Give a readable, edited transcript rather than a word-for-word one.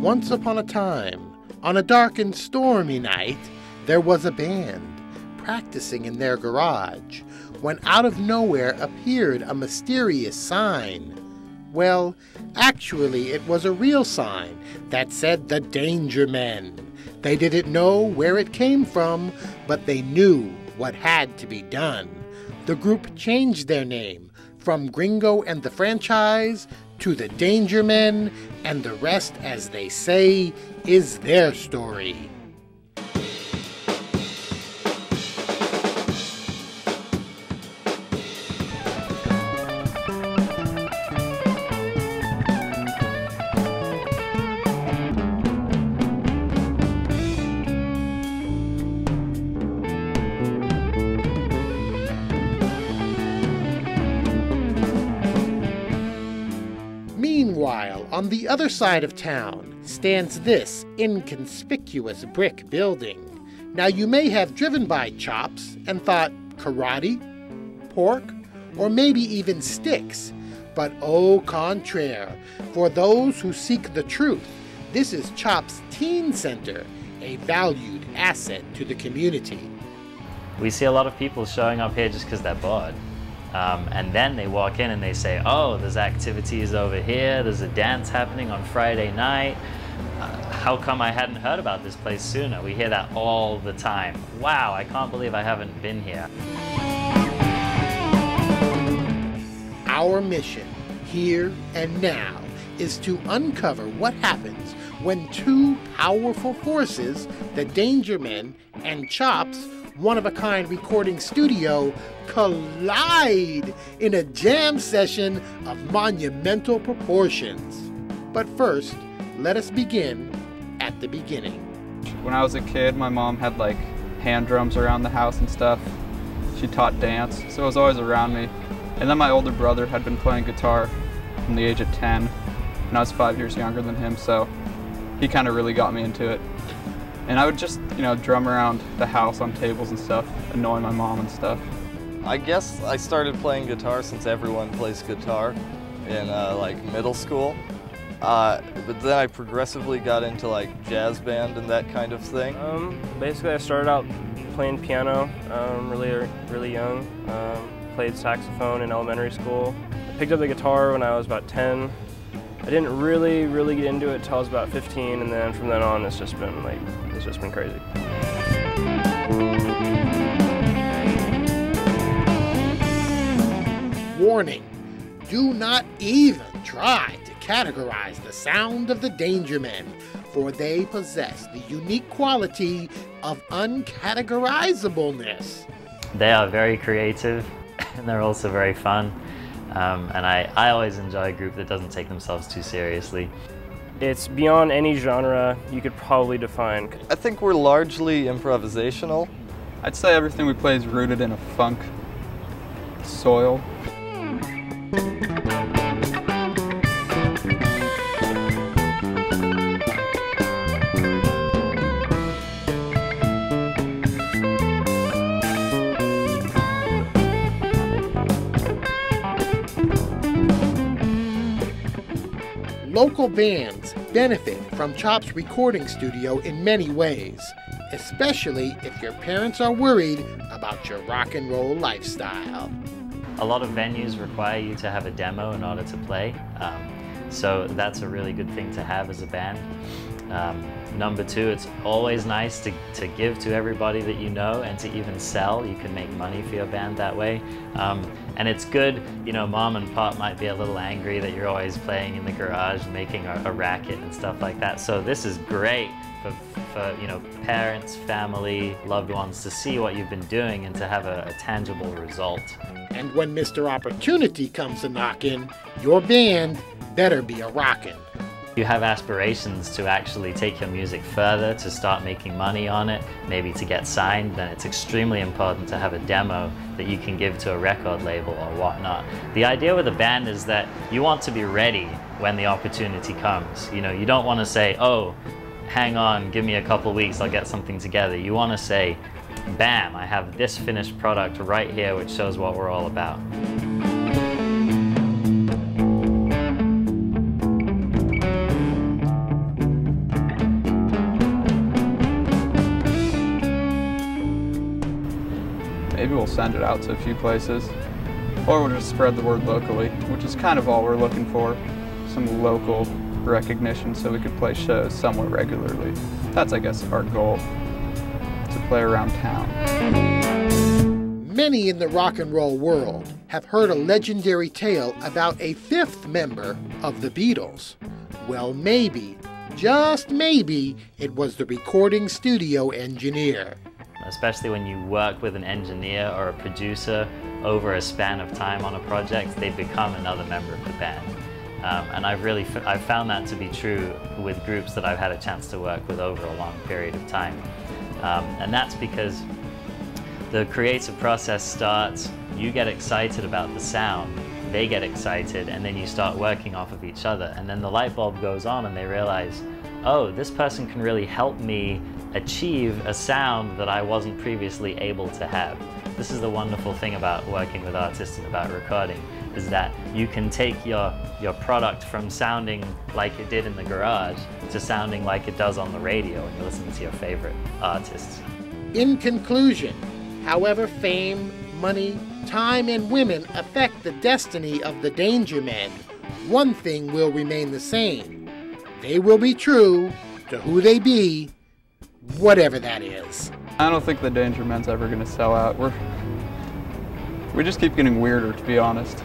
Once upon a time, on a dark and stormy night, there was a band practicing in their garage when out of nowhere appeared a mysterious sign. Well, actually, it was a real sign that said the Danger Men. They didn't know where it came from, but they knew what had to be done. The group changed their name from Gringo and the Franchise to the Danger Men, and the rest, as they say, is their story. Meanwhile, on the other side of town stands this inconspicuous brick building. Now you may have driven by Chops and thought karate, pork, or maybe even sticks. But au contraire, for those who seek the truth, this is Chops Teen Center, a valued asset to the community. We see a lot of people showing up here just because they're bored. And then they walk in and they say, oh, there's activities over here, there's a dance happening on Friday night. How come I hadn't heard about this place sooner? We hear that all the time. Wow, I can't believe I haven't been here. Our mission, here and now, is to uncover what happens when two powerful forces, the Danger Men and Chops, one-of-a-kind recording studio, collide in a jam session of monumental proportions. But first, let us begin at the beginning. When I was a kid, my mom had like hand drums around the house and stuff. She taught dance, so it was always around me. And then my older brother had been playing guitar from the age of 10, and I was 5 years younger than him, so he kind of really got me into it. And I would just, drum around the house on tables and stuff, annoy my mom and stuff. I guess I started playing guitar since everyone plays guitar in middle school. But then I progressively got into like jazz band and that kind of thing. Basically I started out playing piano really young. Played saxophone in elementary school. I picked up the guitar when I was about 10. I didn't really get into it until I was about 15, and then from then on it's just been crazy. Warning, do not even try to categorize the sound of the Danger Men, for they possess the unique quality of uncategorizableness. They are very creative and they're also very fun. And I always enjoy a group that doesn't take themselves too seriously. It's beyond any genre you could probably define. I think we're largely improvisational. I'd say everything we play is rooted in a funk soil. Local bands benefit from Chops Recording Studio in many ways, especially if your parents are worried about your rock and roll lifestyle. A lot of venues require you to have a demo in order to play, so that's a really good thing to have as a band. Number two, it's always nice to give to everybody that you know and to even sell. You can make money for your band that way. And it's good, mom and pop might be a little angry that you're always playing in the garage, making a racket and stuff like that. So this is great for parents, family, loved ones to see what you've been doing and to have a tangible result. And when Mr. Opportunity comes a knockin', your band better be a rockin'. You have aspirations to actually take your music further, to start making money on it, maybe to get signed, then it's extremely important to have a demo that you can give to a record label or whatnot. The idea with a band is that you want to be ready when the opportunity comes. You don't want to say, oh, hang on, give me a couple weeks, I'll get something together. You want to say, bam, I have this finished product right here which shows what we're all about. send it out to a few places. Or we'll just spread the word locally, which is kind of all we're looking for. Some local recognition so we could play shows somewhere regularly. That's, I guess, our goal, to play around town. Many in the rock and roll world have heard a legendary tale about a fifth member of the Beatles. Well, maybe, just maybe, it was the recording studio engineer. Especially when you work with an engineer or a producer over a span of time on a project, they become another member of the band. And I've found that to be true with groups that I've had a chance to work with over a long period of time. And that's because the creative process starts, you get excited about the sound, they get excited, and then you start working off of each other. And then the light bulb goes on and they realize, oh, this person can really help me achieve a sound that I wasn't previously able to have. This is the wonderful thing about working with artists and about recording, is that you can take your product from sounding like it did in the garage to sounding like it does on the radio when you listen to your favorite artists. In conclusion, however fame, money, time, and women affect the destiny of the Danger Men, one thing will remain the same. They will be true to who they be, whatever that is. I don't think the Danger Men's ever going to sell out. We just keep getting weirder, to be honest.